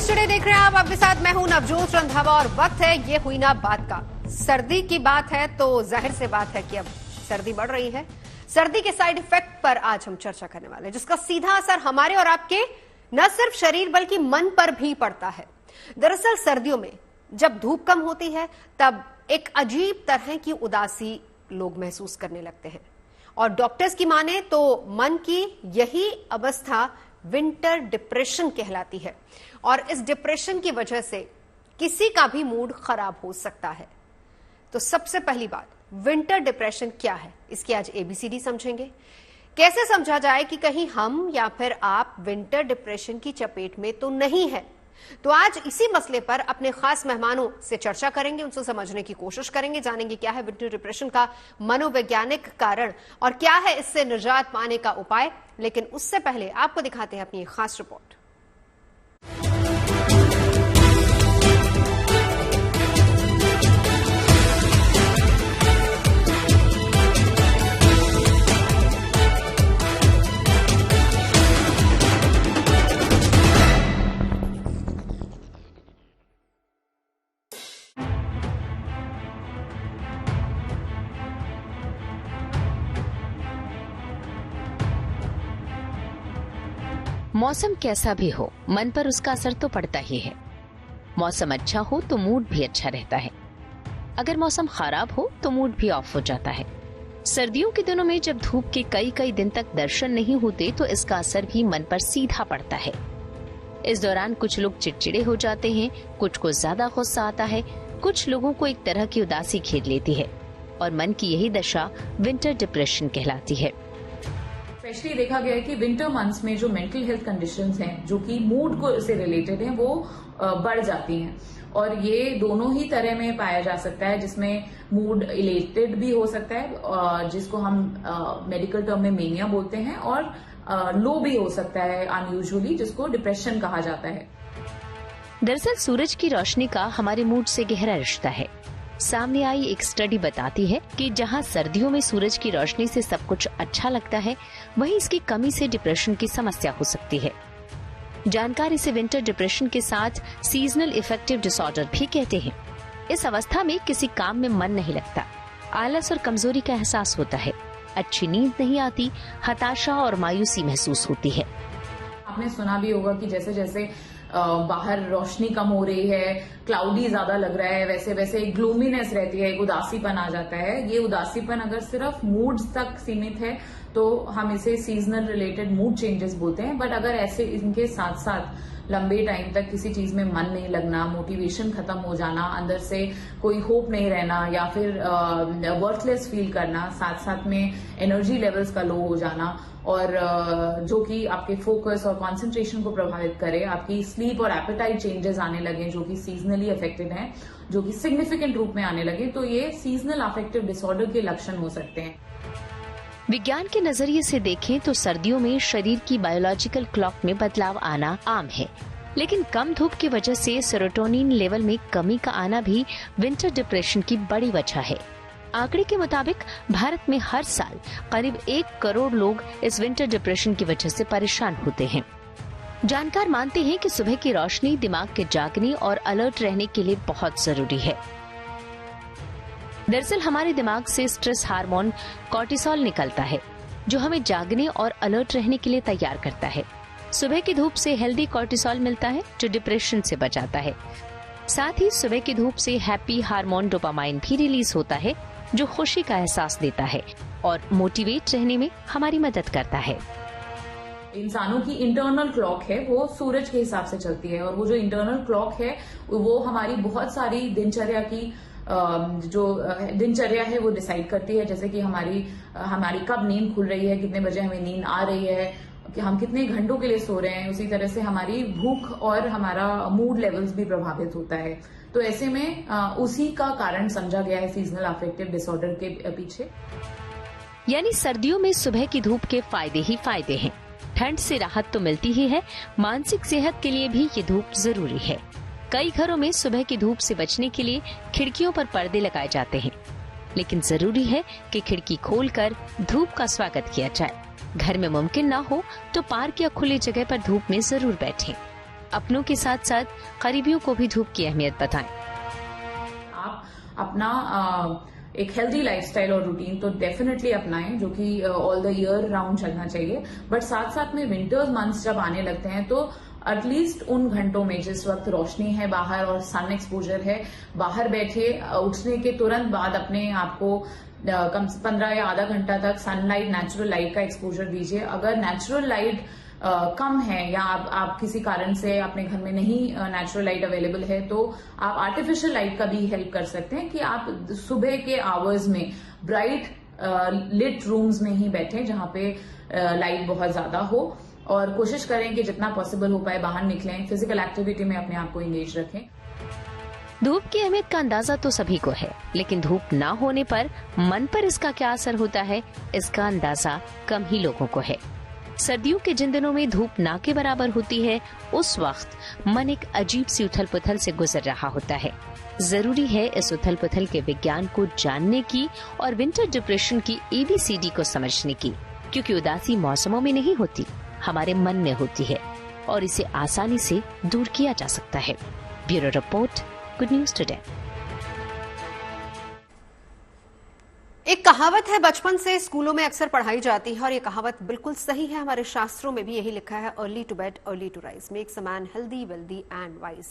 News today देख रहे हैं आप, आपके साथ मैं हूं नवजोत रंधावा और वक्त है ये हुई ना बात का। सर्दी की बात है तो जाहिर से बात है कि अब सर्दी बढ़ रही है। सर्दी के साइड इफेक्ट पर आज हम चर्चा करने वाले हैं, जिसका सीधा असर हमारे और आपके न सिर्फ शरीर बल्कि मन पर भी पड़ता है। दरअसल सर्दियों में जब धूप कम होती है तब एक अजीब तरह की उदासी लोग महसूस करने लगते हैं और डॉक्टर्स की माने तो मन की यही अवस्था विंटर डिप्रेशन कहलाती है और इस डिप्रेशन की वजह से किसी का भी मूड खराब हो सकता है। तो सबसे पहली बात, विंटर डिप्रेशन क्या है, इसकी आज एबीसीडी समझेंगे। कैसे समझा जाए कि कहीं हम या फिर आप विंटर डिप्रेशन की चपेट में तो नहीं है। तो आज इसी मसले पर अपने खास मेहमानों से चर्चा करेंगे, उनसे समझने की कोशिश करेंगे, जानेंगे क्या है विंटर डिप्रेशन का मनोवैज्ञानिक कारण और क्या है इससे निजात पाने का उपाय। लेकिन उससे पहले आपको दिखाते हैं अपनी एक खास रिपोर्ट। मौसम कैसा भी हो, मन पर उसका असर तो पड़ता ही है। मौसम अच्छा हो तो मूड भी अच्छा रहता है, अगर मौसम खराब हो तो मूड भी ऑफ हो जाता है। सर्दियों के दिनों में जब धूप के कई दिन तक दर्शन नहीं होते तो इसका असर भी मन पर सीधा पड़ता है। इस दौरान कुछ लोग चिड़चिड़े हो जाते हैं, कुछ को ज्यादा गुस्सा आता है, कुछ लोगों को एक तरह की उदासी घेर लेती है और मन की यही दशा विंटर डिप्रेशन कहलाती है। स्पेशली देखा गया है कि विंटर मंथ्स में जो मेंटल हेल्थ कंडीशंस हैं जो कि मूड को से रिलेटेड हैं वो बढ़ जाती हैं और ये दोनों ही तरह में पाया जा सकता है, जिसमें मूड इलेटेड भी हो सकता है जिसको हम मेडिकल टर्म में मेनिया बोलते हैं और लो भी हो सकता है अनयूजुअली, जिसको डिप्रेशन कहा जाता है। दरअसल सूरज की रोशनी का हमारे मूड से गहरा रिश्ता है। सामने आई एक स्टडी बताती है कि जहां सर्दियों में सूरज की रोशनी से सब कुछ अच्छा लगता है, वहीं इसकी कमी से डिप्रेशन की समस्या हो सकती है। जानकार इसे विंटर डिप्रेशन के साथ सीजनल इफेक्टिव डिसऑर्डर भी कहते हैं। इस अवस्था में किसी काम में मन नहीं लगता, आलस और कमजोरी का एहसास होता है, अच्छी नींद नहीं आती, हताशा और मायूसी महसूस होती है। आपने सुना भी होगा कि जैसे जैसे बाहर रोशनी कम हो रही है, क्लाउडी ज्यादा लग रहा है, वैसे वैसे एक ग्लूमीनेस रहती है, एक उदासीपन आ जाता है। ये उदासीपन अगर सिर्फ मूड्स तक सीमित है तो हम इसे सीजनल रिलेटेड मूड चेंजेस बोलते हैं। बट अगर ऐसे इनके साथ साथ लंबे टाइम तक किसी चीज में मन नहीं लगना, मोटिवेशन खत्म हो जाना, अंदर से कोई होप नहीं रहना या फिर वर्थलेस फील करना, साथ साथ में एनर्जी लेवल्स का लो हो जाना और जो कि आपके फोकस और कंसंट्रेशन को प्रभावित करे, आपकी स्लीप और एपेटाइट चेंजेस आने लगे जो कि सीजनली अफेक्टेड हैं, जो कि सिग्निफिकेंट रूप में आने लगे, तो ये सीजनल अफेक्टिव डिसऑर्डर के लक्षण हो सकते हैं। विज्ञान के नजरिए से देखें तो सर्दियों में शरीर की बायोलॉजिकल क्लॉक में बदलाव आना आम है, लेकिन कम धूप की वजह से सेरोटोनिन लेवल में कमी का आना भी विंटर डिप्रेशन की बड़ी वजह है। आंकड़े के मुताबिक भारत में हर साल करीब 1 करोड़ लोग इस विंटर डिप्रेशन की वजह से परेशान होते हैं। जानकार मानते हैं कि सुबह की रोशनी दिमाग के जागने और अलर्ट रहने के लिए बहुत जरूरी है। दरअसल हमारे दिमाग से स्ट्रेस हार्मोन कॉर्टिसोल निकलता है, जो हमें जागने और अलर्ट रहने के लिए तैयार करता है। सुबह की धूप से हेल्दी कॉर्टिसोल मिलता है जो डिप्रेशन से बचाता है। साथ ही सुबह की धूप से हैप्पी हार्मोन डोपामाइन भी रिलीज होता है, जो खुशी का एहसास देता है और मोटिवेट रहने में हमारी मदद करता है। इंसानों की इंटरनल क्लॉक है वो सूरज के हिसाब से चलती है और वो जो इंटरनल क्लॉक है वो हमारी बहुत सारी दिनचर्या की जो दिनचर्या है वो डिसाइड करती है। जैसे कि हमारी कब नींद खुल रही है, कितने बजे हमें नींद आ रही है, कि हम कितने घंटों के लिए सो रहे हैं, उसी तरह से हमारी भूख और हमारा मूड लेवल्स भी प्रभावित होता है। तो ऐसे में उसी का कारण समझा गया है सीजनल अफेक्टिव डिसऑर्डर के पीछे। यानी सर्दियों में सुबह की धूप के फायदे ही फायदे हैं। ठंड से राहत तो मिलती ही है, मानसिक सेहत के लिए भी ये धूप जरूरी है। कई घरों में सुबह की धूप से बचने के लिए खिड़कियों पर पर्दे लगाए जाते हैं, लेकिन जरूरी है कि खिड़की खोलकर धूप का स्वागत किया जाए। घर में मुमकिन ना हो तो पार्क या खुली जगह पर धूप में जरूर बैठें। अपनों के साथ साथ करीबियों को भी धूप की अहमियत बताएं। आप अपना एक हेल्दी लाइफस्टाइल और रूटीन तो डेफिनेटली अपनाएं, जो कि ऑल द ईयर राउंड चलना चाहिए। बट साथ साथ में विंटर्स मंथ्स जब आने लगते हैं तो एटलीस्ट उन घंटों में जिस वक्त रोशनी है बाहर और सन एक्सपोजर है, बाहर बैठे उठने के तुरंत बाद अपने आप को कम से 15 या आधा घंटा तक सनलाइट, नेचुरल लाइट का एक्सपोजर दीजिए। अगर नेचुरल लाइट कम है या आप किसी कारण से अपने घर में नहीं नेचुरल लाइट अवेलेबल है तो आप आर्टिफिशियल लाइट का भी हेल्प कर सकते हैं कि आप सुबह के आवर्स में ब्राइट लिट रूम्स में ही बैठें जहां पे लाइट बहुत ज्यादा हो, और कोशिश करें कि जितना पॉसिबल हो पाए बाहर निकलें, फिजिकल एक्टिविटी में अपने आप को एंगेज रखें। धूप की अहमियत का अंदाजा तो सभी को है, लेकिन धूप ना होने पर मन पर इसका क्या असर होता है, इसका अंदाजा कम ही लोगों को है। सर्दियों के जिन दिनों में धूप ना के बराबर होती है, उस वक्त मन एक अजीब सी उथल पुथल से गुजर रहा होता है। जरूरी है इस उथल पुथल के विज्ञान को जानने की और विंटर डिप्रेशन की ABCD को समझने की, क्योंकि उदासी मौसमों में नहीं होती, हमारे मन में होती है और इसे आसानी से दूर किया जा सकता है। Bureau report, good news today. एक कहावत है, बचपन से स्कूलों में अक्सर पढ़ाई जाती है और ये कहावत बिल्कुल सही है। हमारे शास्त्रों में भी यही लिखा है, early to bed early to rise, makes a man healthy wealthy and wise.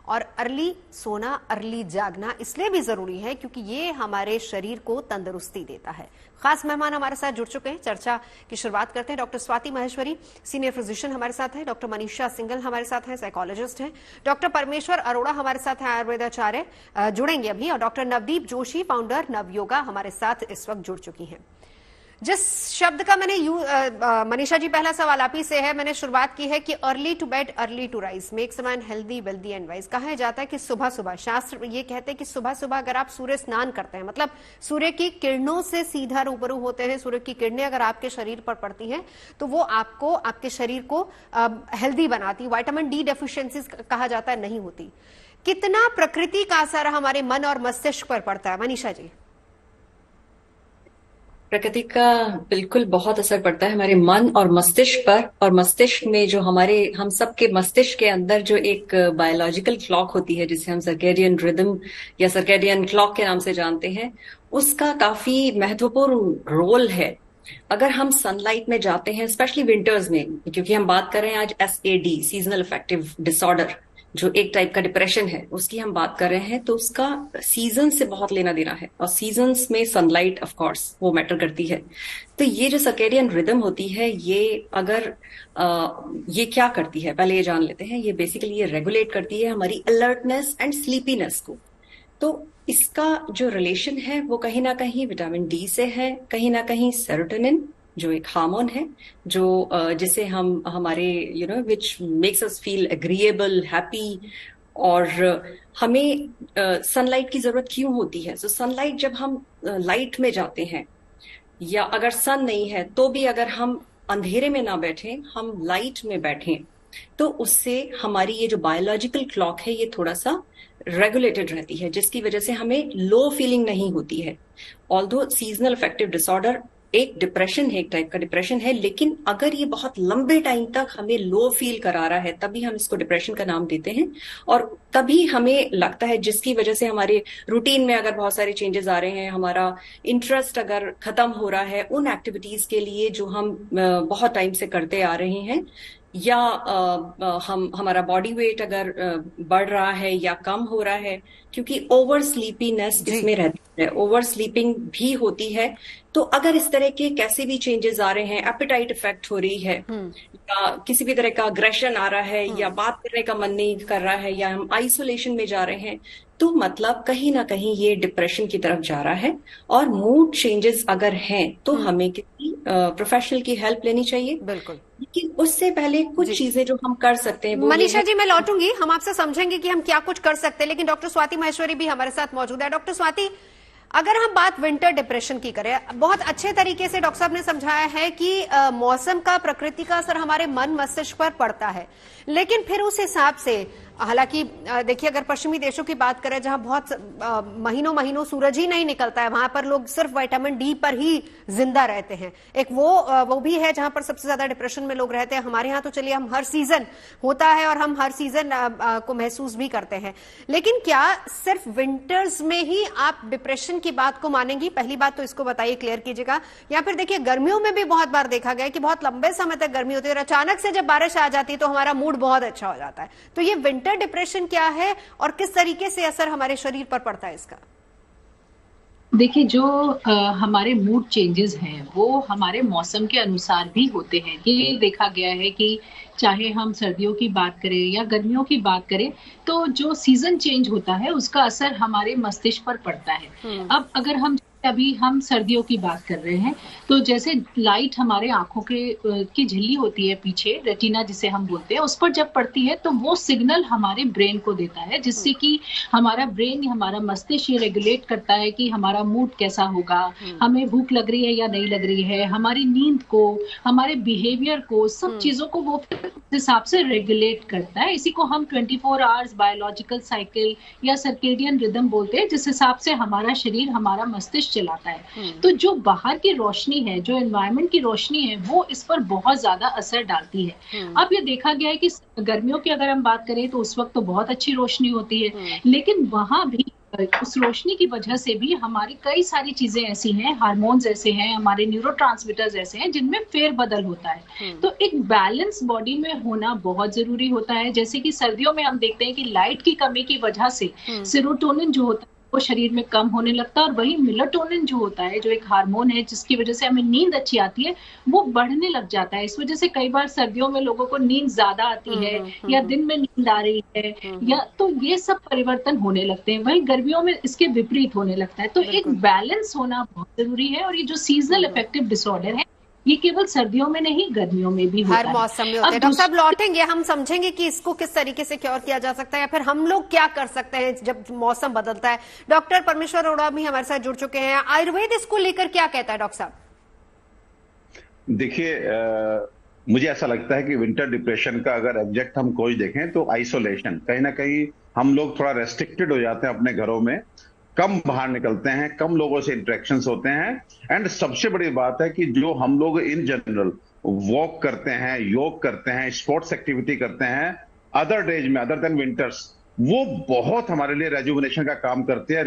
और अर्ली सोना, अर्ली जागना इसलिए भी जरूरी है क्योंकि ये हमारे शरीर को तंदुरुस्ती देता है। खास मेहमान हमारे साथ जुड़ चुके हैं। चर्चा की शुरुआत करते हैं। Doctor Swati Maheshwari senior physician हमारे साथ है, डॉक्टर मनीषा सिंगल हमारे साथ है, साइकोलॉजिस्ट हैं, डॉक्टर परमेश्वर अरोड़ा हमारे साथ है, आयुर्वेदाचार्य जुड़ेंगे अभी, और डॉक्टर नवदीप जोशी फाउंडर नवयोगा हमारे साथ इस वक्त जुड़ चुकी हैं। जिस शब्द का मैंने मनीषा जी, पहला सवाल आप ही से है, मैंने शुरुआत की है कि early to bed early to rise, makes a man healthy wealthy and wise. कहा जाता है कि सुबह सुबह, शास्त्र ये कहते हैं कि सुबह सुबह अगर आप सूर्य स्नान करते हैं, मतलब सूर्य की किरणों से सीधा रूबरू होते हैं, सूर्य की किरणें अगर आपके शरीर पर पड़ती हैं तो वो आपको, आपके शरीर को हेल्दी बनाती। विटामिन D डेफिशिएंसी कहा जाता है नहीं होती। कितना प्रकृति का असर हमारे मन और मस्तिष्क पर पड़ता है मनीषा जी? प्रकृति का बिल्कुल बहुत असर पड़ता है हमारे मन और मस्तिष्क पर। और मस्तिष्क में जो हम सबके मस्तिष्क के अंदर जो एक बायोलॉजिकल क्लॉक होती है, जिसे हम सर्केडियन रिदम या सर्केडियन क्लॉक के नाम से जानते हैं, उसका काफी महत्वपूर्ण रोल है। अगर हम सनलाइट में जाते हैं, स्पेशली विंटर्स में, क्योंकि हम बात कर रहे हैं आज SAD, सीजनल अफेक्टिव डिसऑर्डर, जो एक टाइप का डिप्रेशन है, उसकी हम बात कर रहे हैं, तो उसका सीजन से बहुत लेना देना है। और सीजन्स में सनलाइट ऑफ कोर्स वो मैटर करती है। तो ये जो सर्केडियन रिदम होती है, ये अगर ये क्या करती है, पहले ये जान लेते हैं। ये बेसिकली ये रेगुलेट करती है हमारी अलर्टनेस एंड स्लीपीनेस को। तो इसका जो रिलेशन है वो कहीं ना कहीं विटामिन D से है, कहीं ना कहीं सेरोटोनिन जो एक हार्मोन है, जो जिसे हम हमारे which makes us feel agreeable, happy. और हमें सनलाइट की जरूरत क्यों होती है? सो सनलाइट, जब हम लाइट में जाते हैं या अगर सन नहीं है तो भी अगर हम अंधेरे में ना बैठें, हम लाइट में बैठें, तो उससे हमारी ये जो बायोलॉजिकल क्लॉक है ये थोड़ा सा रेगुलेटेड रहती है, जिसकी वजह से हमें लो फीलिंग नहीं होती है। ऑल्दो सीजनल अफेक्टिव डिसऑर्डर एक डिप्रेशन है, एक टाइप का डिप्रेशन है, लेकिन अगर ये बहुत लंबे टाइम तक हमें लो फील करा रहा है, तभी हम इसको डिप्रेशन का नाम देते हैं। और तभी हमें लगता है, जिसकी वजह से हमारे रूटीन में अगर बहुत सारे चेंजेस आ रहे हैं, हमारा इंटरेस्ट अगर खत्म हो रहा है उन एक्टिविटीज के लिए जो हम बहुत टाइम से करते आ रहे हैं, या हमारा बॉडी वेट अगर बढ़ रहा है या कम हो रहा है, क्योंकि ओवर स्लीपीनेस इसमें रहती है, ओवर स्लीपिंग भी होती है। तो अगर इस तरह के कैसे भी चेंजेस आ रहे हैं, एपेटाइट इफेक्ट हो रही है, या किसी भी तरह का अग्रेशन आ रहा है, या बात करने का मन नहीं कर रहा है, या हम आइसोलेशन में जा रहे हैं, तो मतलब कहीं ना कहीं ये डिप्रेशन की तरफ जा रहा है। और मूड चेंजेस अगर हैं तो हमें किसी प्रोफेशनल की हेल्प लेनी चाहिए। बिल्कुल। लेकिन उससे पहले कुछ चीजें जो हम कर सकते हैं, मनीषा जी मैं लौटूंगी, हम आपसे समझेंगे कि हम क्या कुछ कर सकते हैं, लेकिन डॉक्टर स्वाति माहेश्वरी भी हमारे साथ मौजूद है। डॉक्टर स्वाति, अगर हम बात विंटर डिप्रेशन की करें, बहुत अच्छे तरीके से डॉक्टर साहब ने समझाया है कि मौसम का, प्रकृति का असर हमारे मन मस्तिष्क पर पड़ता है, लेकिन फिर उस हिसाब से हालांकि देखिए, अगर पश्चिमी देशों की बात करें जहां बहुत महीनों महीनों सूरज ही नहीं निकलता है, वहां पर लोग सिर्फ विटामिन डी पर ही जिंदा रहते हैं। एक वो भी है जहां पर सबसे ज्यादा डिप्रेशन में लोग रहते हैं। हमारे यहाँ तो चलिए हम हर सीजन होता है और हम हर सीजन को महसूस भी करते हैं, लेकिन क्या सिर्फ विंटर्स में ही आप डिप्रेशन की बात को मानेंगी? पहली बात तो इसको बताइए, क्लियर कीजिएगा। या फिर देखिए, गर्मियों में भी बहुत बार देखा गया कि बहुत लंबे समय तक गर्मी होती है और अचानक से जब बारिश आ जाती है तो हमारा मूड बहुत अच्छा हो जाता है। तो ये विंटर डिप्रेशन क्या है और किस तरीके से असर हमारे शरीर पर पड़ता है इसका? देखिए, जो हमारे मूड चेंजेस हैं वो हमारे मौसम के अनुसार भी होते हैं। ये देखा गया है कि चाहे हम सर्दियों की बात करें या गर्मियों की बात करें, तो जो सीजन चेंज होता है उसका असर हमारे मस्तिष्क पर पड़ता है। अब अगर हम अभी हम सर्दियों की बात कर रहे हैं, तो जैसे लाइट हमारे आंखों की झिल्ली होती है पीछे, रेटिना जिसे हम बोलते हैं, उस पर जब पड़ती है तो वो सिग्नल हमारे ब्रेन को देता है, जिससे कि हमारा ब्रेन, हमारा मस्तिष्क ये रेगुलेट करता है कि हमारा मूड कैसा होगा, हमें भूख लग रही है या नहीं लग रही है, हमारी नींद को, हमारे बिहेवियर को, सब चीजों को वो हिसाब से रेगुलेट करता है। इसी को हम 24 आवर्स बायोलॉजिकल साइकिल या सर्केडियन रिदम बोलते हैं, जिस हिसाब से हमारा शरीर, हमारा मस्तिष्क चलाता है। तो जो बाहर की रोशनी है, जो एनवायरनमेंट की रोशनी है, वो इस पर बहुत ज्यादा असर डालती है। अब ये देखा गया है कि गर्मियों की अगर हम बात करें तो उस वक्त तो बहुत अच्छी रोशनी होती है, लेकिन वहां भी उस रोशनी की वजह से भी हमारी कई सारी चीजें ऐसी हैं, हार्मोन्स ऐसे हैं, हमारे न्यूरोट्रांसमीटर्स ऐसे हैं जिनमें फेरबदल होता है। तो एक बैलेंस बॉडी में होना बहुत जरूरी होता है। जैसे कि सर्दियों में हम देखते हैं कि लाइट की कमी की वजह से सेरोटोनिन जो होता है वो शरीर में कम होने लगता है, और वही मेलाटोनिन जो होता है, जो एक हार्मोन है जिसकी वजह से हमें नींद अच्छी आती है, वो बढ़ने लग जाता है। इस वजह से कई बार सर्दियों में लोगों को नींद ज्यादा आती है या दिन में नींद आ रही है, या तो ये सब परिवर्तन होने लगते हैं। वही गर्मियों में इसके विपरीत होने लगता है। तो एक बैलेंस होना बहुत जरूरी है, और ये जो सीजनल अफेक्टिव डिसऑर्डर है ये केवल सर्दियों में नहीं, गर्मियों में भी होता है, हर मौसम में होता है। डॉक्टर साहब लौटेंगे, हम समझेंगे कि इसको किस तरीके से क्योर किया जा सकता है या फिर हम लोग क्या कर सकते हैं जब मौसम बदलता है। डॉक्टर परमेश्वर अरोड़ा भी हमारे साथ जुड़ चुके हैं। आयुर्वेद इसको लेकर क्या कहता है डॉक्टर साहब? देखिए, मुझे ऐसा लगता है कि विंटर डिप्रेशन का अगर एग्जैक्ट हम कोई देखें तो आइसोलेशन, कहीं ना कहीं हम लोग थोड़ा रेस्ट्रिक्टेड हो जाते हैं अपने घरों में, कम बाहर निकलते हैं, कम लोगों से इंटरेक्शंस होते हैं। एंड सबसे बड़ी बात है कि जो हम लोग इन जनरल वॉक करते हैं, योग करते हैं, स्पोर्ट्स एक्टिविटी करते हैं अदर डेज में, अदर देन विंटर्स, वो बहुत हमारे लिए रेजुविनेशन का काम करती है,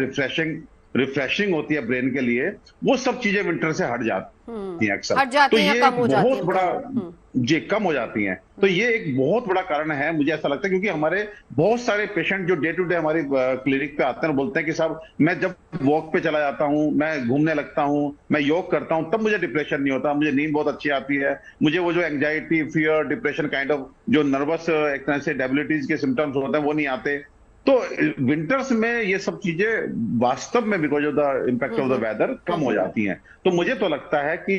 रिफ्रेशिंग होती है ब्रेन के लिए। वो सब चीजें विंटर से हट जाती हैं अक्सर, तो ये बहुत बड़ा जी कम हो जाती हैं। तो ये एक बहुत बड़ा कारण है, मुझे ऐसा लगता है, क्योंकि हमारे बहुत सारे पेशेंट जो डे टू डे हमारी क्लिनिक पे आते हैं बोलते हैं कि साहब मैं जब वॉक पे चला जाता हूँ, मैं घूमने लगता हूँ, मैं योग करता हूँ, तब मुझे डिप्रेशन नहीं होता, मुझे नींद बहुत अच्छी आती है, मुझे वो जो anxiety, fear, depression kind of जो नर्वस एक तरह से डेबिलिटीज के सिम्टम्स होते हैं वो नहीं आते। तो विंटर्स में ये सब चीजें वास्तव में because of the impact of the weather कम हो जाती हैं। तो मुझे तो लगता है कि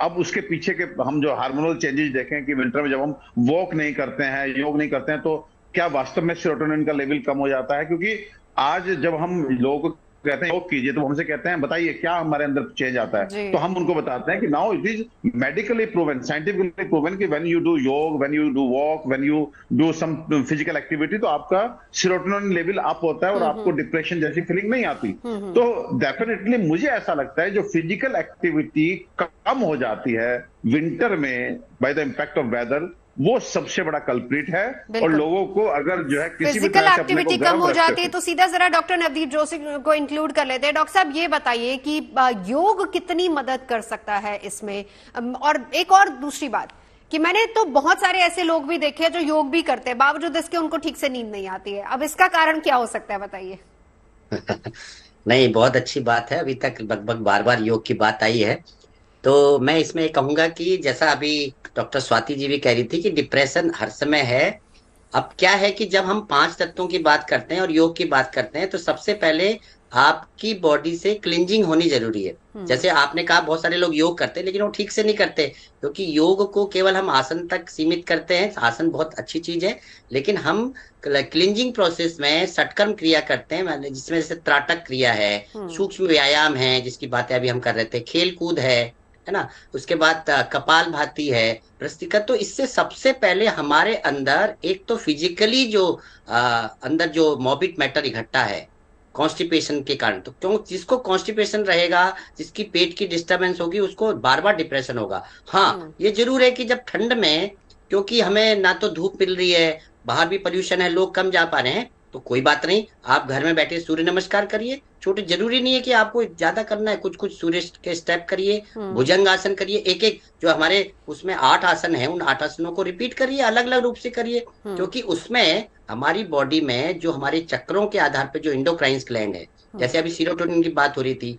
अब उसके पीछे के हम जो हार्मोनल चेंजेस देखें कि विंटर में जब हम वॉक नहीं करते हैं, योग नहीं करते हैं, तो क्या वास्तव में सेरोटोनिन का लेवल कम हो जाता है? क्योंकि आज जब हम लोगों को कहते हैं योग कीजिए, तो हमसे कहते हैं बताइए क्या हमारे अंदर चेंज आता है, तो हम उनको बताते हैं कि now it is medically proven, scientifically proven कि when you do yoga, when you do walk, when you do some physical activity, तो आपका सेरोटोनिन लेवल अप होता है और आपको डिप्रेशन जैसी फीलिंग नहीं आती। तो डेफिनेटली मुझे ऐसा लगता है जो फिजिकल एक्टिविटी कम हो जाती है विंटर में by the impact of weather, वो सबसे बड़ा कल्प्रिट है। और लोगों को अगर जो है किसी भी तरह से एक्टिविटी कम हो जाती है, तो सीधा जरा डॉक्टर नवदीप जोशी को इंक्लूड कर लेते हैं। डॉक्टर साहब ये बताइए कि योग कितनी मदद कर सकता है इसमें? और एक और दूसरी बात कि मैंने तो बहुत सारे ऐसे लोग भी देखे हैं जो योग भी करते हैं, बावजूद इसके उनको ठीक से नींद नहीं आती है। अब इसका कारण क्या हो सकता है, बताइए। नहीं, बहुत अच्छी बात है। अभी तक लगभग बार बार योग की बात आई है, तो मैं इसमें कहूंगा कि जैसा अभी डॉक्टर स्वाति जी भी कह रही थी कि डिप्रेशन हर समय है। अब क्या है कि जब हम 5 तत्वों की बात करते हैं और योग की बात करते हैं, तो सबसे पहले आपकी बॉडी से क्लींजिंग होनी जरूरी है। जैसे आपने कहा बहुत सारे लोग योग करते हैं लेकिन वो ठीक से नहीं करते, क्योंकि योग को केवल हम आसन तक सीमित करते हैं। आसन बहुत अच्छी चीज है, लेकिन हम क्लींजिंग प्रोसेस में षटकर्म क्रिया करते हैं, जिसमें जैसे त्राटक क्रिया है, सूक्ष्म व्यायाम है जिसकी बातें अभी हम कर रहे थे, खेल कूद है, है ना, उसके बाद कपालभाति है, भ्रस्त्रिका। तो इससे सबसे पहले हमारे अंदर एक तो फिजिकली जो अंदर जो मॉर्बिड मैटर इकट्ठा है कॉन्स्टिपेशन के कारण, तो क्यों जिसको कॉन्स्टिपेशन रहेगा, जिसकी पेट की डिस्टरबेंस होगी, उसको बार बार डिप्रेशन होगा। हाँ, ये जरूर है कि जब ठंड में, क्योंकि हमें ना तो धूप मिल रही है, बाहर भी पोल्यूशन है, लोग कम जा पा रहे हैं, तो कोई बात नहीं, आप घर में बैठे सूर्य नमस्कार करिए। छोटे, जरूरी नहीं है कि आपको ज्यादा करना है, कुछ कुछ सूर्य के स्टेप करिए, भुजंग आसन करिए, एक एक जो हमारे उसमें 8 आसन है, उन 8 आसनों को रिपीट करिए, अलग अलग रूप से करिए, क्योंकि उसमें हमारी बॉडी में जो हमारे चक्रों के आधार पर जो इंडोक्राइन्स ग्लैंड है, जैसे अभी सीरोटोनिन की बात हो रही थी,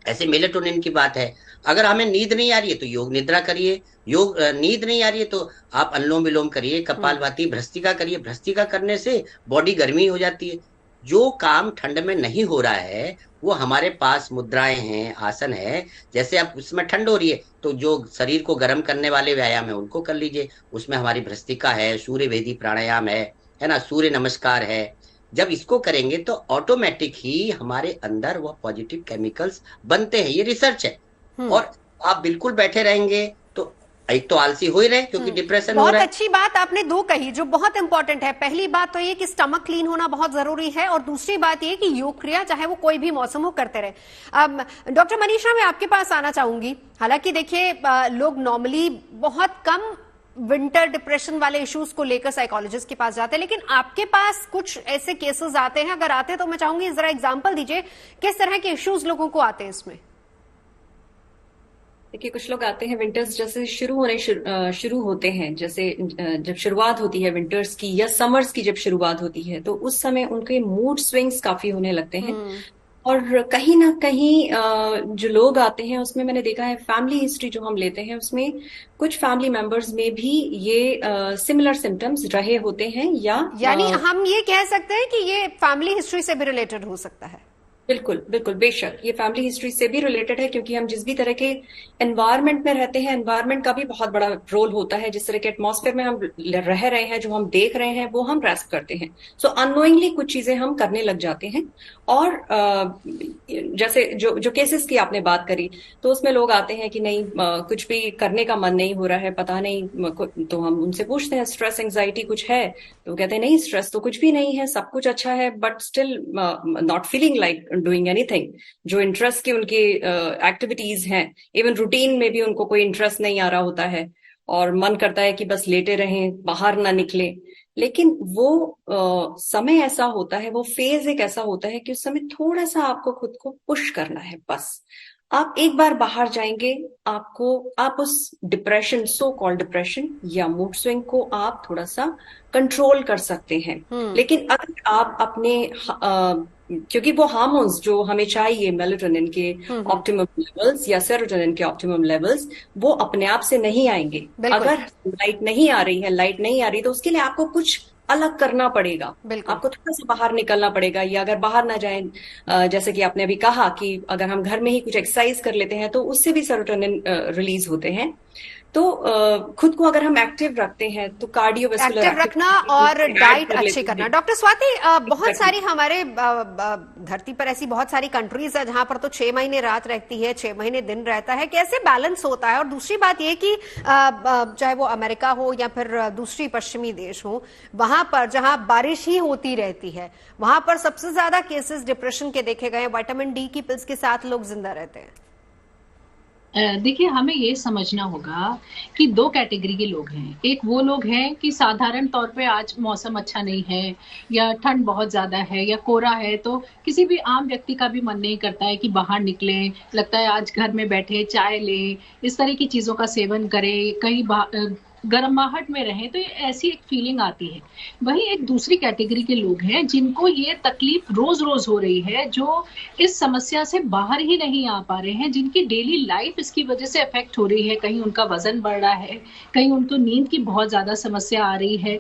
ऐसे मेलेटोनिन की बात है। अगर हमें नींद नहीं आ रही है तो योग निद्रा करिए, नींद नहीं आ रही है तो आप अनुलोम विलोम करिए, कपालभाति, भ्रस्त्रिका करिए। भ्रस्त्रिका करने से बॉडी गर्मी हो जाती है। जो काम ठंड में नहीं हो रहा है वो हमारे पास मुद्राएं हैं, आसन है। जैसे अब उसमें ठंड हो रही है तो जो शरीर को गर्म करने वाले व्यायाम है उनको कर लीजिए। उसमें हमारी भ्रस्त्रिका है, सूर्य वेदी प्राणायाम है ना, सूर्य नमस्कार है। जब इसको करेंगे तो ऑटोमेटिक ही हमारे अंदर वो पॉजिटिव केमिकल्स बनते हैं, ये रिसर्च है। और आप बिल्कुल बैठे रहेंगे तो एक तो आलसी हो ही रहे, क्योंकि डिप्रेशन हो बहुत रहा है। अच्छी बात आपने दो कही जो बहुत इंपॉर्टेंट है। पहली बात तो ये कि स्टमक क्लीन होना बहुत जरूरी है, और दूसरी बात ये कि योग क्रिया चाहे वो कोई भी मौसम हो करते रहे। अब डॉक्टर मनीषा, मैं आपके पास आना चाहूंगी। हालांकि देखिए, लोग नॉर्मली बहुत कम विंटर डिप्रेशन वाले इश्यूज को लेकर साइकोलॉजिस्ट के पास जाते हैं, लेकिन आपके पास कुछ ऐसे केसेस आते हैं। अगर आते हैं तो मैं चाहूंगी जरा एग्जांपल दीजिए, किस तरह के इश्यूज लोगों को आते हैं इसमें। देखिए, कुछ लोग आते हैं विंटर्स जैसे शुरू होते हैं, जैसे जब शुरुआत होती है विंटर्स की या समर्स की, जब शुरुआत होती है तो उस समय उनके मूड स्विंग्स काफी होने लगते हैं। और कहीं ना कहीं जो लोग आते हैं उसमें मैंने देखा है, फैमिली हिस्ट्री जो हम लेते हैं उसमें कुछ फैमिली मेंबर्स में भी ये सिमिलर सिम्टम्स रहे होते हैं, यानी हम ये कह सकते हैं कि ये फैमिली हिस्ट्री से भी रिलेटेड हो सकता है। बिल्कुल बिल्कुल, बेशक ये फैमिली हिस्ट्री से भी रिलेटेड है, क्योंकि हम जिस भी तरह के एनवायरनमेंट में रहते हैं, एनवायरनमेंट का भी बहुत बड़ा रोल होता है। जिस तरह के एटमॉस्फेयर में हम रह रहे हैं, जो हम देख रहे हैं वो हम ग्रास्प करते हैं। सो अननोइंगली कुछ चीजें हम करने लग जाते हैं। और जैसे जो केसेस की आपने बात करी, तो उसमें लोग आते हैं कि नहीं, कुछ भी करने का मन नहीं हो रहा है, पता नहीं। तो हम उनसे पूछते हैं स्ट्रेस एंजाइटी कुछ है, तो वो कहते हैं नहीं, स्ट्रेस तो कुछ भी नहीं है, सब कुछ अच्छा है, but still not feeling like doing anything. जो इंटरेस्ट की उनकी एक्टिविटीज हैं, इवन रूटीन में भी उनको कोई इंटरेस्ट नहीं आ रहा होता है, और मन करता है कि बस लेटे रहें, बाहर ना निकले। लेकिन वो समय ऐसा होता है, वो फेज एक ऐसा होता है कि उस समय थोड़ा सा आपको खुद को पुश करना है। बस आप एक बार बाहर जाएंगे, आप उस डिप्रेशन, सो कॉल्ड डिप्रेशन या मूड स्विंग को आप थोड़ा सा कंट्रोल कर सकते हैं। लेकिन अगर आप अपने क्योंकि वो हार्मोन्स जो हमें चाहिए, मेलेटोनिन के ऑप्टिमम लेवल्स या सेरोटोनिन के ऑप्टिमम लेवल्स, वो अपने आप से नहीं आएंगे। अगर लाइट नहीं आ रही तो उसके लिए आपको कुछ अलग करना पड़ेगा, आपको थोड़ा सा बाहर निकलना पड़ेगा। या अगर बाहर ना जाएं, जैसे कि आपने अभी कहा कि अगर हम घर में ही कुछ एक्सरसाइज कर लेते हैं तो उससे भी सेरोटोनिन रिलीज होते हैं। तो खुद को अगर हम एक्टिव रखते हैं तो कार्डियोवैस्कुलर एक्टिव रखना और डाइट अच्छी करना। डॉक्टर स्वाति, बहुत सारी हमारे धरती पर ऐसी बहुत सारी कंट्रीज है जहां पर तो 6 महीने रात रहती है, 6 महीने दिन रहता है। कैसे बैलेंस होता है? और दूसरी बात यह कि चाहे वो अमेरिका हो या फिर दूसरी पश्चिमी देश हो, वहां पर जहां बारिश ही होती रहती है, वहां पर सबसे ज्यादा केसेस डिप्रेशन के देखे गए। विटामिन डी की पिल्स के साथ लोग जिंदा रहते हैं। देखिए, हमें ये समझना होगा कि 2 कैटेगरी के लोग हैं। एक वो लोग हैं कि साधारण तौर पे आज मौसम अच्छा नहीं है या ठंड बहुत ज्यादा है या कोहरा है, तो किसी भी आम व्यक्ति का भी मन नहीं करता है कि बाहर निकलें, लगता है आज घर में बैठे चाय लें, इस तरह की चीजों का सेवन करें, कहीं गर्माहट में रहें, तो ऐसी एक फीलिंग आती है। वही एक दूसरी कैटेगरी के लोग हैं जिनको ये तकलीफ रोज रोज हो रही है, जो इस समस्या से बाहर ही नहीं आ पा रहे हैं, जिनकी डेली लाइफ इसकी वजह से अफेक्ट हो रही है। कहीं उनका वजन बढ़ रहा है, कहीं उनको नींद की बहुत ज्यादा समस्या आ रही है।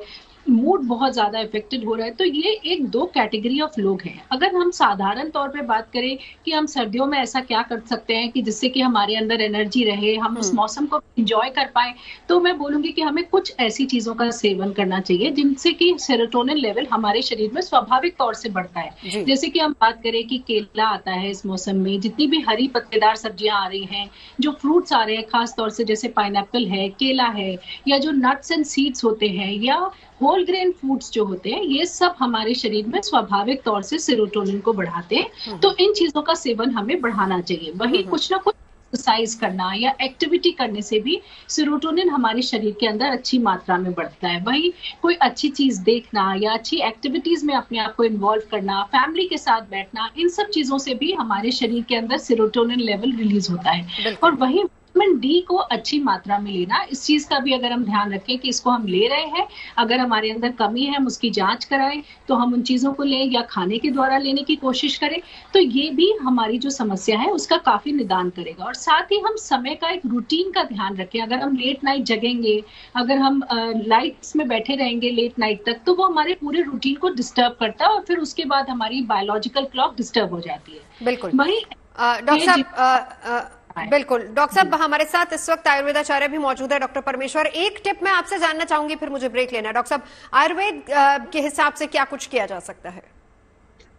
मूड बहुत ज्यादा इफेक्टेड हो रहा है। तो ये एक दो कैटेगरी ऑफ लोग हैं। अगर हम साधारण तौर पे बात करें कि हम सर्दियों में ऐसा क्या कर सकते हैं कि जिससे कि हमारे अंदर एनर्जी रहे, हम उस मौसम को एंजॉय कर पाए, तो मैं बोलूंगी कि हमें कुछ ऐसी चीजों का सेवन करना चाहिए जिनसे कि सेरोटोनिन लेवल हमारे शरीर में स्वाभाविक तौर से बढ़ता है। जैसे कि हम बात करें कि केला आता है इस मौसम में, जितनी भी हरी पत्तेदार सब्जियां आ रही हैं, जो फ्रूट्स आ रहे हैं खास तौर से जैसे पाइनएप्पल है, केला है, या जो नट्स एंड सीड्स होते हैं, या होल ग्रेन फूड्स जो होते हैं, ये सब हमारे शरीर में स्वाभाविक तौर से सेरोटोनिन को बढ़ाते हैं। तो इन चीजों का सेवन हमें बढ़ाना चाहिए। वही कुछ ना कुछ एक्सरसाइज करना या एक्टिविटी करने से भी सेरोटोनिन हमारे शरीर के अंदर अच्छी मात्रा में बढ़ता है। वही कोई अच्छी चीज देखना या अच्छी एक्टिविटीज में अपने आप को इन्वॉल्व करना, फैमिली के साथ बैठना, इन सब चीजों से भी हमारे शरीर के अंदर सेरोटोनिन लेवल रिलीज होता है। और वही विटामिन डी को अच्छी मात्रा में लेना, इस चीज का भी अगर हम ध्यान रखें कि इसको हम ले रहे हैं, अगर हमारे अंदर कमी है हम उसकी जांच कराएं, तो हम उन चीजों को लें या खाने के द्वारा लेने की कोशिश करें, तो ये भी हमारी जो समस्या है उसका काफी निदान करेगा। और साथ ही हम समय का एक रूटीन का ध्यान रखें। अगर हम लेट नाइट जगेंगे, अगर हम लाइट्स में बैठे रहेंगे लेट नाइट तक, तो वो हमारे पूरे रूटीन को डिस्टर्ब करता है और फिर उसके बाद हमारी बायोलॉजिकल क्लॉक डिस्टर्ब हो जाती है। बिल्कुल। वही डॉक्टर साहब, बिल्कुल डॉक्टर साहब, हमारे साथ इस वक्त आयुर्वेदाचार्य भी मौजूद है डॉक्टर परमेश्वर। एक टिप मैं आपसे जानना चाहूंगी, फिर मुझे ब्रेक लेना है। डॉक्टर साहब, आयुर्वेद के हिसाब से क्या कुछ किया जा सकता है?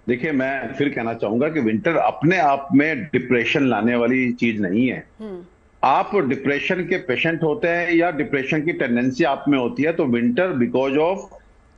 देखिए, मैं फिर कहना चाहूंगा कि विंटर अपने आप में डिप्रेशन लाने वाली चीज नहीं है। आप डिप्रेशन के पेशेंट होते हैं या डिप्रेशन की टेंडेंसी आप में होती है, तो विंटर बिकॉज ऑफ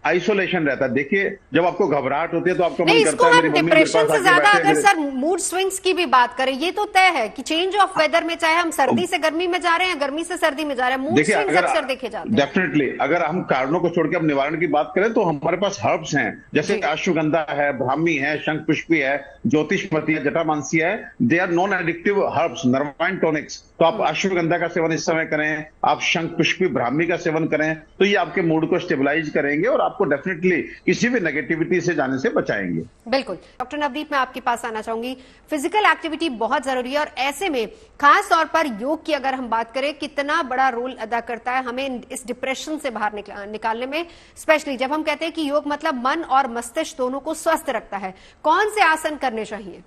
आइसोलेशन रहता है। देखिए, जब आपको घबराहट होती है तो आपका मन करता है मेरी मम्मी मेरे पास डिप्रेशन से ज्यादा आके अगर बैठे। सर मूड स्विंग्स की भी बात करें, ये तो तय है कि चेंज ऑफ वेदर में, चाहे हम सर्दी से गर्मी में जा रहे हैं, गर्मी से सर्दी में जा रहे हैं, मूड देखिए, स्विंग्स अगर अक्सर देखे जाते हैं। डेफिनेटली अगर हम कारणों को छोड़ के अब निवारण की बात करें तो हमारे पास हर्ब्स हैं, जैसे अश्वगंधा है, ब्राह्मी है, शंखपुष्पी है, ज्योतिषमती है, जटामांसी है। They are non addictive herbs, nervine tonics. तो आप अश्वगंधा का सेवन इस समय करें, आप शंखपुष्पी ब्राह्मी का सेवन करें, तो ये आपके मूड को स्टेबलाइज करेंगे और आपको डेफिनेटली किसी भी नेगेटिविटी से जाने से बचाएंगे। बिल्कुल। डॉक्टर नवदीप, मैं आपके पास आना चाहूंगी। फिजिकल एक्टिविटी बहुत जरूरी है और ऐसे में खास तौर पर योग की अगर हम बात करें, कितना बड़ा रोल अदा करता है हमें इस डिप्रेशन से बाहर निकालने में, स्पेशली जब हम कहते हैं कि योग मतलब मन और मस्तिष्क दोनों को स्वस्थ रखता है। कौन से आसन करने चाहिए?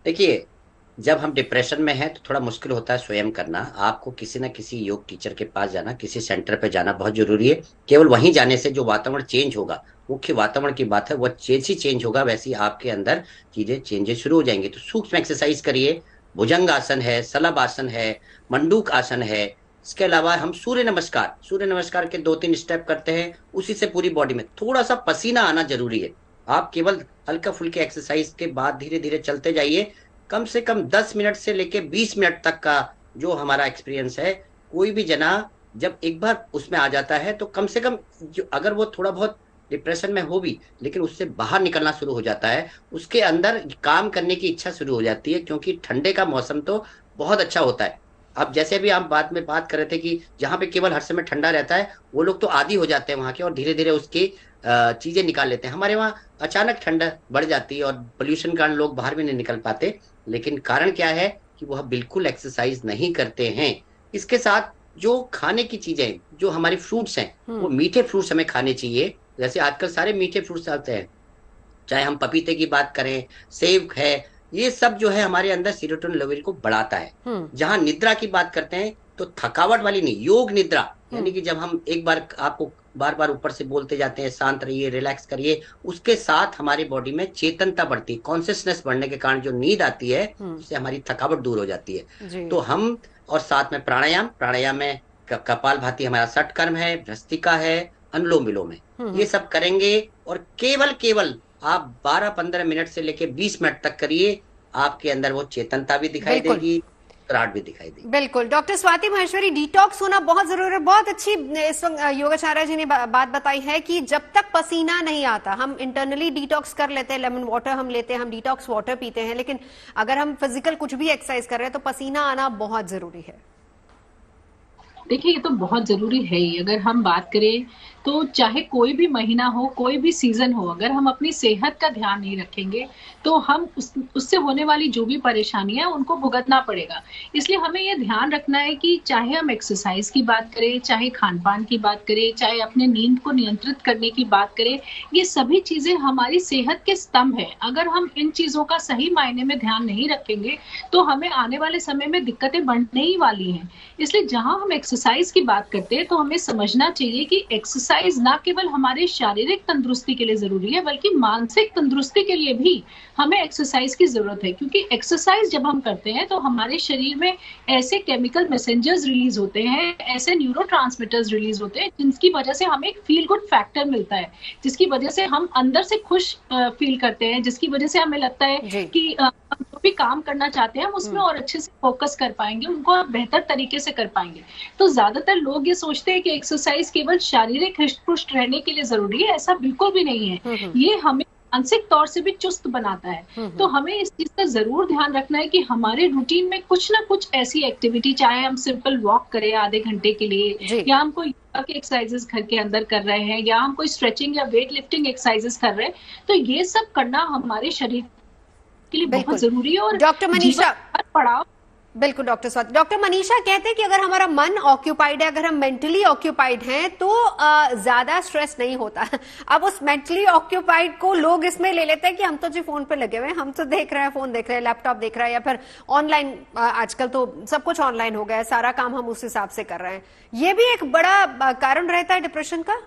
देखिए, जब हम डिप्रेशन में हैं तो थोड़ा मुश्किल होता है स्वयं करना। आपको किसी ना किसी योग टीचर के पास जाना, किसी सेंटर पे जाना बहुत जरूरी है। केवल वहीं जाने से जो वातावरण चेंज होगा, मुख्य वातावरण की बात है, वह जैसी चेंज होगा वैसी आपके अंदर चीजें चेंजेस शुरू हो जाएंगी। तो सूक्ष्म एक्सरसाइज करिए, भुजंग आसन है, सलभ आसन है, मंडूक आसन है। इसके अलावा हम सूर्य नमस्कार के 2-3 स्टेप करते हैं, उसी से पूरी बॉडी में थोड़ा सा पसीना आना जरूरी है। आप केवल हल्का फुल्के एक्सरसाइज के बाद धीरे धीरे चलते जाइए। कम से कम 10 मिनट से लेके 20 मिनट तक का जो हमारा एक्सपीरियंस है, कोई भी जना जब एक बार उसमें आ जाता है तो कम से कम जो अगर वो थोड़ा बहुत डिप्रेशन में हो भी, लेकिन उससे बाहर निकलना शुरू हो जाता है, उसके अंदर काम करने की इच्छा शुरू हो जाती है, क्योंकि ठंडे का मौसम तो बहुत अच्छा होता है। अब जैसे भी हम बात कर रहे थे कि जहाँ पे केवल हर समय ठंडा रहता है, वो लोग तो आदी हो जाते हैं वहां के और धीरे धीरे उसकी चीजें निकाल लेते हैं। हमारे वहाँ अचानक ठंडा बढ़ जाती है और पोल्यूशन के कारण लोग बाहर भी नहीं निकल पाते। लेकिन कारण क्या है कि वह बिल्कुल एक्सरसाइज नहीं करते हैं। इसके साथ जो खाने की चीजें, जो हमारी फ्रूट्स हैं, वो मीठे फ्रूट्स हमें खाने चाहिए। जैसे आजकल सारे मीठे फ्रूट्स आते हैं, चाहे हम पपीते की बात करें, सेब है, ये सब जो है हमारे अंदर सेरोटोनिन लेवल को बढ़ाता है। जहां निद्रा की बात करते हैं तो थकावट वाली नहीं, योग निद्रा, यानी कि जब हम एक बार आपको बार बार ऊपर से बोलते जाते हैं शांत रहिए, रिलैक्स करिए, उसके साथ हमारी बॉडी में चेतनता बढ़ती है। कॉन्शियसनेस बढ़ने के कारण जो नींद आती है, उससे हमारी थकावट दूर हो जाती है। तो हम, और साथ में प्राणायाम में कपालभाति हमारा षटकर्म है, भ्रस्तिका है, अनुलोम विलोम है, ये सब करेंगे और केवल आप 12-15 मिनट से लेके 20 मिनट तक करिए। आपके अंदर वो चेतनता भी दिखाई देगी, राहत भी दिखाई देगी। बिल्कुल। डॉक्टर स्वाति माहेश्वरी, डिटॉक्स होना बहुत जरूरी है। बहुत अच्छी इस वक्त योगाचार्य जी ने बात बताई है कि जब तक पसीना नहीं आता हम इंटरनली डिटॉक्स कर लेते हैं, लेमन वाटर हम लेते हैं, हम डिटॉक्स वाटर पीते हैं, लेकिन अगर हम फिजिकल कुछ भी एक्सरसाइज कर रहे हैं तो पसीना आना बहुत जरूरी है। देखिए ये तो बहुत जरूरी है ही। अगर हम बात करें तो चाहे कोई भी महीना हो, कोई भी सीजन हो, अगर हम अपनी सेहत का ध्यान नहीं रखेंगे तो हम उससे होने वाली जो भी परेशानियां उनको भुगतना पड़ेगा। इसलिए हमें ये ध्यान रखना है कि चाहे हम एक्सरसाइज की बात करें, चाहे खान पान की बात करें, चाहे अपने नींद को नियंत्रित करने की बात करें, ये सभी चीजें हमारी सेहत के स्तंभ है। अगर हम इन चीजों का सही मायने में ध्यान नहीं रखेंगे तो हमें आने वाले समय में दिक्कतें बढ़ने ही वाली हैं। इसलिए जहां हम एक्सरसाइज की बात करते हैं तो हमें समझना चाहिए कि एक्सरसाइज ना केवल हमारे शारीरिक तंदुरुस्ती के लिए जरूरी है बल्कि मानसिक तंदुरुस्ती के लिए भी हमें एक्सरसाइज की जरूरत है। क्योंकि एक्सरसाइज जब हम करते हैं तो हमारे शरीर में ऐसे केमिकल मैसेंजर्स रिलीज होते हैं, ऐसे न्यूरोट्रांसमीटर्स रिलीज होते हैं जिसकी वजह से हमें एक फील गुड फैक्टर मिलता है, जिसकी वजह से हम अंदर से खुश फील करते हैं, जिसकी वजह से हमें लगता है कि हम जो भी काम करना चाहते हैं हम उसमें और अच्छे से फोकस कर पाएंगे, उनको और बेहतर तरीके से कर पाएंगे। तो ज्यादातर लोग ये सोचते हैं कि एक्सरसाइज केवल शारीरिक हृष्ट-पुष्ट रहने के लिए जरूरी है। ऐसा बिल्कुल भी नहीं है। ये हमें मानसिक तौर से भी चुस्त बनाता है। तो हमें इस चीज का जरूर ध्यान रखना है कि हमारे रूटीन में कुछ ना कुछ ऐसी एक्टिविटी, चाहे हम सिंपल वॉक करें आधे घंटे के लिए, या हम कोई योगा के एक्सरसाइजेस घर के अंदर कर रहे हैं, या हम कोई स्ट्रेचिंग या वेट लिफ्टिंग एक्सरसाइजेस कर रहे हैं, तो ये सब करना हमारे शरीर के लिए बहुत जरूरी है। और डॉक्टर मनीषा पड़ाव बिल्कुल डॉक्टर स्वाति, डॉक्टर मनीषा कहते हैं कि अगर हमारा मन ऑक्यूपाइड है, अगर हम मेंटली ऑक्यूपाइड हैं तो ज्यादा स्ट्रेस नहीं होता। अब उस मेंटली ऑक्यूपाइड को लोग इसमें ले लेते हैं कि हम तो जी फोन पे लगे हुए हैं, हम तो देख रहे हैं, फोन देख रहे हैं, लैपटॉप देख रहे हैं, या फिर ऑनलाइन, आजकल तो सब कुछ ऑनलाइन हो गया है, सारा काम हम उस हिसाब से कर रहे हैं। ये भी एक बड़ा कारण रहता है डिप्रेशन का।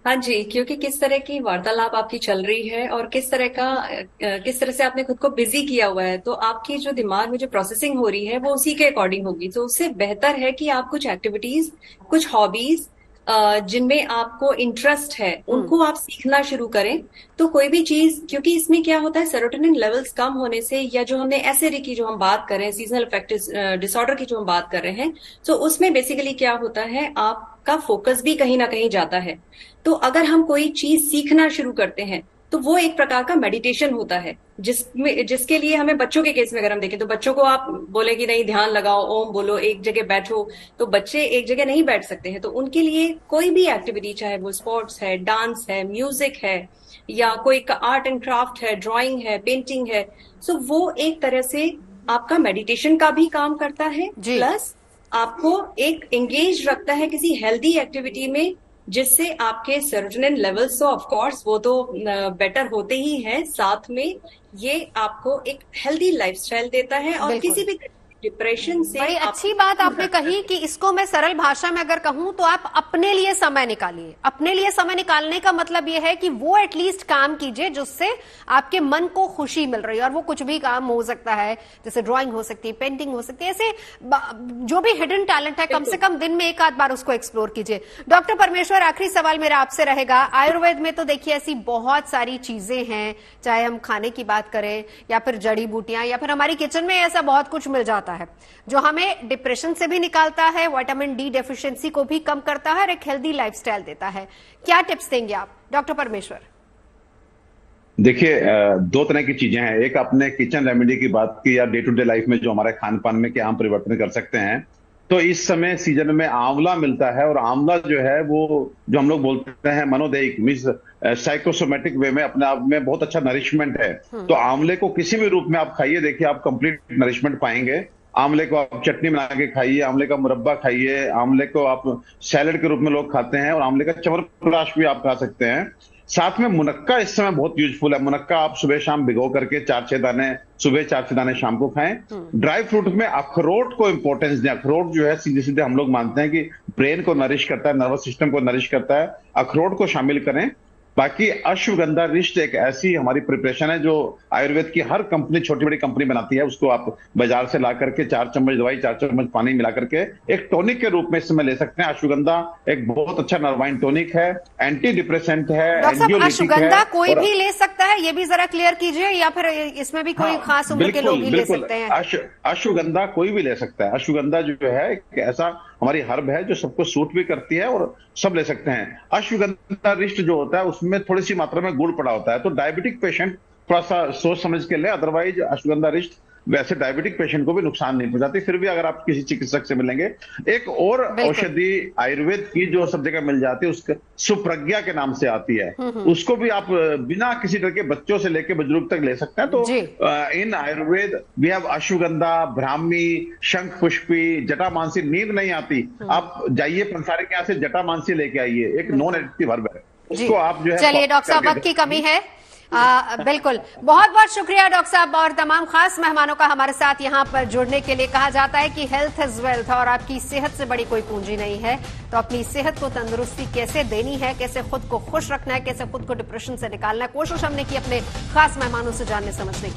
हाँ जी, क्योंकि किस तरह की वार्तालाप आपकी चल रही है और किस तरह से आपने खुद को बिजी किया हुआ है, तो आपकी जो दिमाग में जो प्रोसेसिंग हो रही है वो उसी के अकॉर्डिंग होगी। तो उससे बेहतर है कि आप कुछ एक्टिविटीज, कुछ हॉबीज जिनमें आपको इंटरेस्ट है उनको आप सीखना शुरू करें। तो कोई भी चीज, क्योंकि इसमें क्या होता है, सेरोटोनिन लेवल्स कम होने से, या जो हमने एसिडी की जो हम बात कर रहे हैं, सीजनल अफेक्टिव डिसऑर्डर की जो हम बात कर रहे हैं, तो उसमें बेसिकली क्या होता है, आपका फोकस भी कहीं ना कहीं जाता है। तो अगर हम कोई चीज सीखना शुरू करते हैं तो वो एक प्रकार का मेडिटेशन होता है, जिसके लिए हमें बच्चों के केस में अगर हम देखें तो बच्चों को आप बोले कि नहीं ध्यान लगाओ, ओम बोलो, एक जगह बैठो, तो बच्चे एक जगह नहीं बैठ सकते हैं। तो उनके लिए कोई भी एक्टिविटी, चाहे वो स्पोर्ट्स है, डांस है, म्यूजिक है, या कोई आर्ट एंड क्राफ्ट है, ड्राइंग है, पेंटिंग है, सो वो एक तरह से आपका मेडिटेशन का भी काम करता है, प्लस आपको एक एंगेज रखता है किसी हेल्दी एक्टिविटी में, जिससे आपके सेरोटोनिन लेवल्स तो ऑफ कोर्स वो तो बेटर होते ही हैं, साथ में ये आपको एक हेल्दी लाइफस्टाइल देता है और किसी भी डिप्रेशन से। बड़ी अच्छी बात आपने कही कि इसको मैं सरल भाषा में अगर कहूं तो आप अपने लिए समय निकालिए। अपने लिए समय निकालने का मतलब यह है कि वो एटलीस्ट काम कीजिए जिससे आपके मन को खुशी मिल रही है, और वो कुछ भी काम हो सकता है, जैसे ड्राइंग हो सकती है, पेंटिंग हो सकती है, ऐसे जो भी हिडन टैलेंट है कम से कम दिन में एक आध बार उसको एक्सप्लोर कीजिए। डॉक्टर परमेश्वर, आखिरी सवाल मेरा आपसे रहेगा। आयुर्वेद में तो देखिए ऐसी बहुत सारी चीजें हैं, चाहे हम खाने की बात करें या फिर जड़ी बूटियां, या फिर हमारी किचन में ऐसा बहुत कुछ मिल जाता है जो हमें डिप्रेशन से भी निकालता है, विटामिन डी डेफिशिएंसी को भी कम करता है और एक हेल्दी लाइफस्टाइल देता है। क्या टिप्स देंगे आप डॉक्टर परमेश्वर? देखिए, दो तरह की चीजें हैं। एक आपने किचन रेमेडी की बात की, या डे टू डे लाइफ में जो हमारे खान पान में क्या हम परिवर्तन कर सकते हैं। तो इस समय सीजन में आंवला मिलता है, और आंवला जो है वो जो हम लोग बोलते हैं मनोदैहिक मीन्स साइकोसोमेटिक वे में अपने आप में बहुत अच्छा नरिशमेंट है। तो आंवले को किसी भी रूप में आप खाइए, देखिए आप कंप्लीट नरिशमेंट पाएंगे। आंवले को आप चटनी बना के खाइए, आंवले का मुरब्बा खाइए, आंवले को आप सैलेड के रूप में लोग खाते हैं, और आंवले का च्यवनप्राश भी आप खा सकते हैं। साथ में मुनक्का इस समय बहुत यूजफुल है। मुनक्का आप सुबह शाम भिगो करके 4-6 दाने सुबह, 4-6 दाने शाम को खाएं। ड्राई फ्रूट में अखरोट को इंपॉर्टेंस दें। अखरोट जो है सीधे सीधे हम लोग मानते हैं कि ब्रेन को नरिश करता है, नर्वस सिस्टम को नरिश करता है, अखरोट को शामिल करें। बाकी अश्वगंधा रिष्ट एक ऐसी हमारी प्रिपरेशन है जो आयुर्वेद की हर कंपनी, छोटी बड़ी कंपनी बनाती है। उसको आप बाजार से ला करके 4 चम्मच दवाई, 4 चम्मच पानी मिला करके एक टॉनिक के रूप में इस समय ले सकते हैं। अश्वगंधा एक बहुत अच्छा नर्वाइन टॉनिक है, एंटी डिप्रेसेंट है, अश्वगंधा कोई भी ले सकता है, ये भी जरा क्लियर कीजिए, या फिर इसमें भी कोई खास उम्र के लोग ही ले सकते हैं? अश्वगंधा कोई भी ले सकता है। अश्वगंधा जो है एक ऐसा हमारी हर्ब है जो सबको सूट भी करती है और सब ले सकते हैं। अश्वगंधा रिष्ट जो होता है उसमें थोड़ी सी मात्रा में गुड़ पड़ा होता है, तो डायबिटिक पेशेंट थोड़ा सा सोच समझ के ले, अदरवाइज अश्वगंधा रिष्ट वैसे डायबिटिक पेशेंट को भी नुकसान नहीं पहुंचाती। फिर भी अगर आप किसी चिकित्सक से मिलेंगे, एक और औषधि आयुर्वेद की जो सब जगह मिल जाती है, उसका सुप्रज्ञा के नाम से आती है, उसको भी आप बिना किसी तरह के बच्चों से लेकर बुजुर्ग तक ले सकते हैं। तो इन आयुर्वेद वी हैव अश्वगंधा, ब्राह्मी, शंख पुष्पी, जटामांसी। नींद नहीं आती, आप जाइए पंसारी के यहाँ से जटामांसी लेके आइए, एक नॉन एडिक्टिव हर्ब है, उसको आप जो है। चलिए डॉक्टर साहब, वक्त की कमी है। बिल्कुल, बहुत बहुत शुक्रिया डॉक्टर साहब और तमाम खास मेहमानों का हमारे साथ यहाँ पर जुड़ने के लिए। कहा जाता है कि हेल्थ इज वेल्थ, और आपकी सेहत से बड़ी कोई पूंजी नहीं है। तो अपनी सेहत को तंदुरुस्ती कैसे देनी है, कैसे खुद को खुश रखना है, कैसे खुद को डिप्रेशन से निकालना है, कोशिश हमने की अपने खास मेहमानों से जानने समझने की।